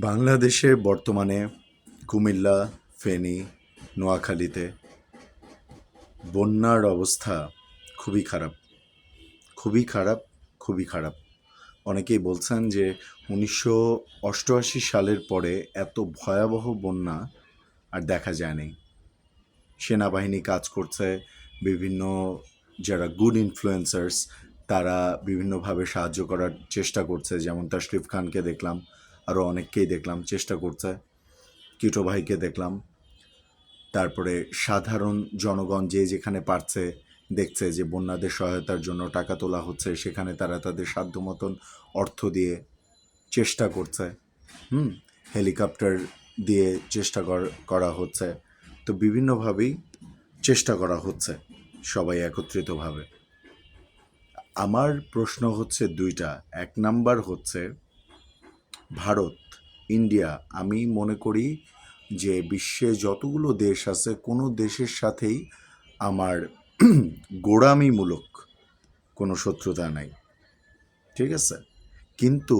বাংলাদেশে বর্তমানে কুমিল্লা, ফেনী, নোয়াখালীতে বন্যার অবস্থা খুবই খারাপ, খুবই খারাপ, খুবই খারাপ। অনেকেই বলছেন যে ১৯৮৮ সালের পরে এত ভয়াবহ বন্যা আর দেখা যায়নি। সেনাবাহিনী কাজ করছে, বিভিন্ন যারা গুড ইনফ্লুয়েন্সার্স তারা বিভিন্নভাবে সাহায্য করার চেষ্টা করছে, যেমন তাশরিফ খানকে দেখলাম, আরও অনেককেই দেখলাম চেষ্টা করছে, কিটো ভাইকে দেখলাম। তারপরে সাধারণ জনগণ যে যেখানে পারছে দেখছে যে বন্যাদের সহায়তার জন্য টাকা তোলা হচ্ছে, সেখানে তারা তাদের সাধ্য মতন অর্থ দিয়ে চেষ্টা করছে। হেলিকপ্টার দিয়ে চেষ্টা করা হচ্ছে। তো বিভিন্নভাবেই চেষ্টা করা হচ্ছে সবাই একত্রিতভাবে। আমার প্রশ্ন হচ্ছে দুইটা। এক নাম্বার হচ্ছে ভারত, ইন্ডিয়া। আমি মনে করি যে বিশ্বে যতগুলো দেশ আছে কোনো দেশের সাথেই আমার গোঁড়ামিমূলক কোনো শত্রুতা নাই, ঠিক আছে? কিন্তু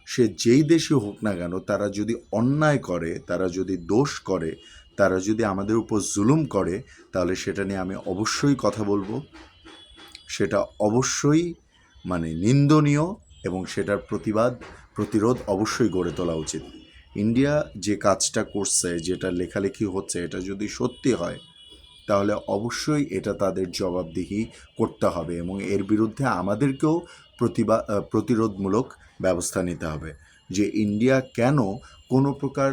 সে যেই দেশই হোক না কেন, তারা যদি অন্যায় করে, তারা যদি দোষ করে, তারা যদি আমাদের উপর জুলুম করে, তাহলে সেটা নিয়ে আমি অবশ্যই কথা বলবো। সেটা অবশ্যই নিন্দনীয়, এবং সেটার প্রতিরোধ অবশ্যই গড়ে তোলা উচিত। ইন্ডিয়া যে কাজটা করছে, যেটা লেখালেখি হচ্ছে, এটা যদি সত্যি হয় তাহলে অবশ্যই এটা তাদের জবাবদিহি করতে হবে, এবং এর বিরুদ্ধে আমাদেরকেও প্রতিরোধমূলক ব্যবস্থা নিতে হবে। যে ইন্ডিয়া কেন কোনো প্রকার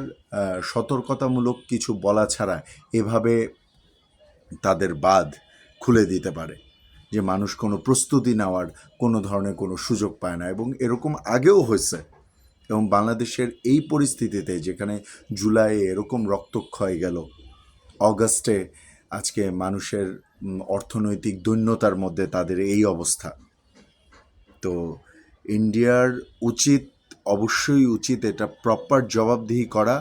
সতর্কতামূলক কিছু বলা ছাড়া এভাবে তাদের বাঁধ খুলে দিতে পারে, যে মানুষ কোনো প্রস্তুতি নেওয়ার কোনো ধরনের কোনো সুযোগ পায় না। এবং এরকম আগেও হয়েছে। এবং বাংলাদেশের এই পরিস্থিতিতে, যেখানে জুলাইয়ে এরকম রক্তক্ষয় গেল, অগাস্টে আজকে মানুষের অর্থনৈতিক দৈন্যতার মধ্যে তাদের এই অবস্থা। তো ইন্ডিয়ার অবশ্যই উচিত এটা প্রপার জবাবদিহি করা,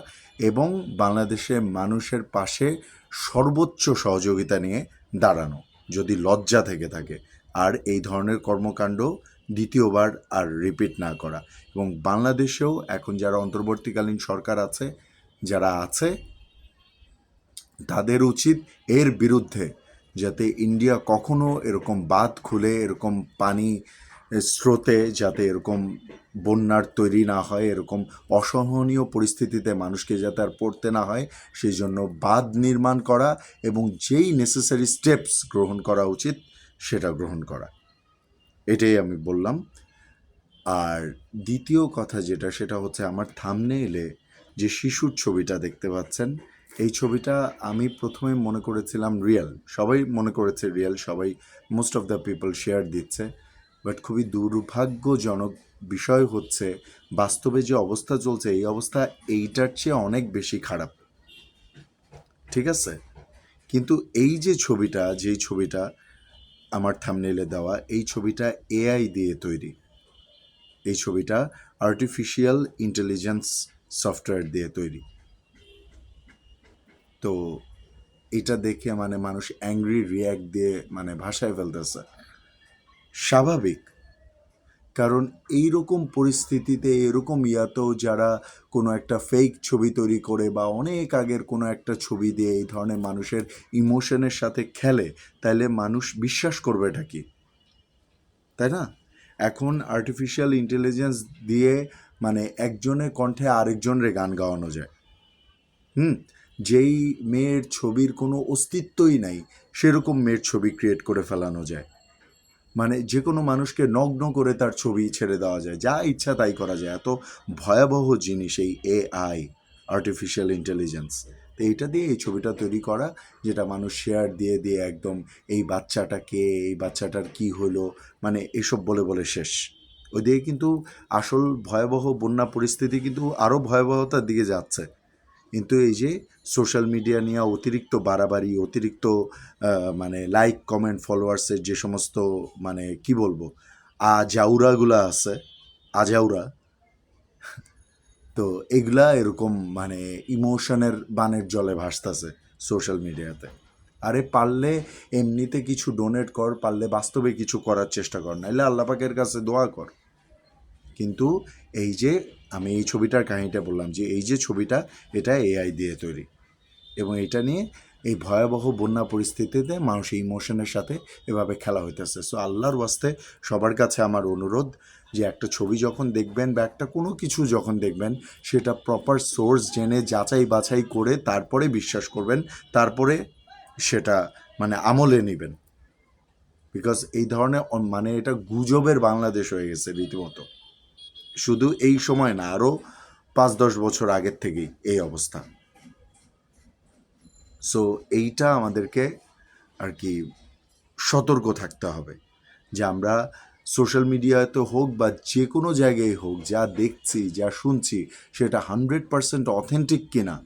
এবং বাংলাদেশের মানুষের পাশে সর্বোচ্চ সহযোগিতা নিয়ে দাঁড়ানো, যদি লজ্জা থেকে থাকে, আর এই ধরনের কর্মকাণ্ড দ্বিতীয়বার আর রিপিট না করা। এবং বাংলাদেশেও এখন যারা অন্তর্বর্তীকালীন সরকার আছে, যারা আছে, তাদের উচিত এর বিরুদ্ধে, যাতে ইন্ডিয়া কখনো এরকম বাঁধ খুলে এরকম পানি স্রোতে যাতে এরকম বন্যার তৈরি না হয়, এরকম অসহনীয় পরিস্থিতিতে মানুষকে যাতে আর পড়তে না হয়, সেই জন্য বাঁধ নির্মাণ করা এবং যেই নেসেসারি স্টেপস গ্রহণ করা উচিত সেটা গ্রহণ করা। এটাই আমি বললাম। আর দ্বিতীয় কথা যেটা, সেটা হচ্ছে আমার থাম্বনেইলে যে শিশুর ছবিটা দেখতে পাচ্ছেন, এই ছবিটা আমি প্রথমে মনে করেছিলাম রিয়েল, সবাই মনে করেছে রিয়েল, সবাই most of the people share দিচ্ছে। বাট খুবই দুর্ভাগ্যজনক বিষয় হচ্ছে, বাস্তবে যে অবস্থা চলছে, এই অবস্থা এইটার চেয়ে অনেক বেশি খারাপ, ঠিক আছে? কিন্তু এই যে ছবিটা, যেই ছবিটা আমার থাম্বনেইলে দেওয়া, এই ছবিটা এআই দিয়ে তৈরি। এই ছবিটা আর্টিফিশিয়াল ইন্টেলিজেন্স সফটওয়্যার দিয়ে তৈরি। তো এটা দেখে মানুষ অ্যাংরি রিয়্যাক্ট দিয়ে ভাষায় ফেলতেছে। স্বাভাবিক, কারণ এইরকম পরিস্থিতিতে, এরকম ইয়াতেও যারা কোনো একটা ফেক ছবি তৈরি করে বা অনেক আগের কোনো একটা ছবি দিয়ে এই ধরনের মানুষের ইমোশনের সাথে খেলে, তাইলে মানুষ বিশ্বাস করবে এটা কি, তাই না? এখন আর্টিফিশিয়াল ইন্টেলিজেন্স দিয়ে একজনের কণ্ঠে আরেকজনের গান গাওয়ানো যায়। যেই মেয়ের ছবির কোনো অস্তিত্বই নাই, সেরকম মেয়ের ছবি ক্রিয়েট করে ফেলানো যায়। যে কোনো মানুষকে নগ্ন করে তার ছবি ছেড়ে দেওয়া যায়, যা ইচ্ছা তাই করা যায়। এত ভয়াবহ জিনিস এই এআই, আর্টিফিশিয়াল ইন্টেলিজেন্স। তো এইটা দিয়ে এই ছবিটা তৈরি করা, যেটা মানুষ শেয়ার দিয়ে দিয়ে একদম এই বাচ্চাটা কে, এই বাচ্চাটার কি হলো, এসব বলে বলে শেষ। ওইদিকে কিন্তু আসল ভয়াবহ বন্যা পরিস্থিতি কিন্তু আরও ভয়াবহতার দিকে যাচ্ছে। কিন্তু এই যে সোশ্যাল মিডিয়া নিয়ে অতিরিক্ত বাড়াবাড়ি, অতিরিক্ত লাইক কমেন্ট ফলোয়ার্সের যে সমস্ত কি বলবো আজাউরাগুলো আছে, আজাউরা, তো এগুলা এরকম ইমোশনের বানের জলে ভাসতেছে সোশ্যাল মিডিয়াতে। আরে পারলে এমনিতে কিছু ডোনেট কর, পারলে বাস্তবে কিছু করার চেষ্টা কর, নাইলে আল্লাহ পাকের কাছে দোয়া কর। কিন্তু এই যে আমি এই ছবিটার কাহিনিটা বললাম যে এই যে ছবিটা, এটা এআই দিয়ে তৈরি, এবং এটা নিয়ে এই ভয়াবহ বন্যা পরিস্থিতিতে মানুষ ইমোশনের সাথে এভাবে খেলা হইতেছে। সো আল্লাহর ওয়াস্তে সবার কাছে আমার অনুরোধ যে একটা ছবি যখন দেখবেন বা একটা কোনো কিছু যখন দেখবেন, সেটা প্রপার সোর্স জেনে যাচাই বাছাই করে তারপরে বিশ্বাস করবেন, তারপরে সেটা মানে আমলে নেবেন। বিকজ এই ধরনের মানে এটা গুজবের বাংলাদেশ হয়ে গেছে রীতিমতো। শুধু এই সময় না, আরও 5-10 বছর আগের থেকেই এই অবস্থা। সো এইটা আমাদেরকে আর কি সতর্ক থাকতে হবে যে আমরা সোশ্যাল মিডিয়াতে হোক বা যে কোনো জায়গায় হোক, যা দেখছি যা শুনছি সেটা 100% অথেন্টিক কিনা,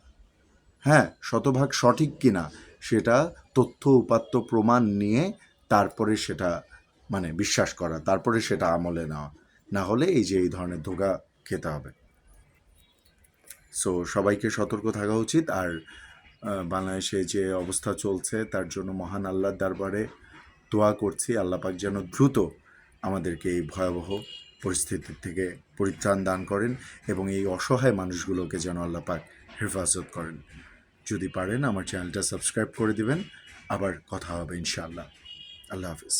হ্যাঁ, শতভাগ সঠিক কিনা, সেটা তথ্য উপাত্ত প্রমাণ নিয়ে তারপরে সেটা মানে বিশ্বাস করা, তারপরে সেটা আমলে নেওয়া। না হলে এই যে এই ধরনের ধোঁকা খেতে হবে। সো সবাইকে সতর্ক থাকা উচিত। আর বাংলাদেশে যে অবস্থা চলছে তার জন্য মহান আল্লাহর দরবারে দোয়া করছি, আল্লাহ পাক যেন দ্রুত আমাদেরকে এই ভয়াবহ পরিস্থিতি থেকে পরিত্রাণ দান করেন এবং এই অসহায় মানুষগুলোকে যেন আল্লাহ পাক হেফাজত করেন। যদি পারেন আমার চ্যানেলটা সাবস্ক্রাইব করে দিবেন। আবার কথা হবে ইনশাআল্লাহ। আল্লাহ হাফিজ।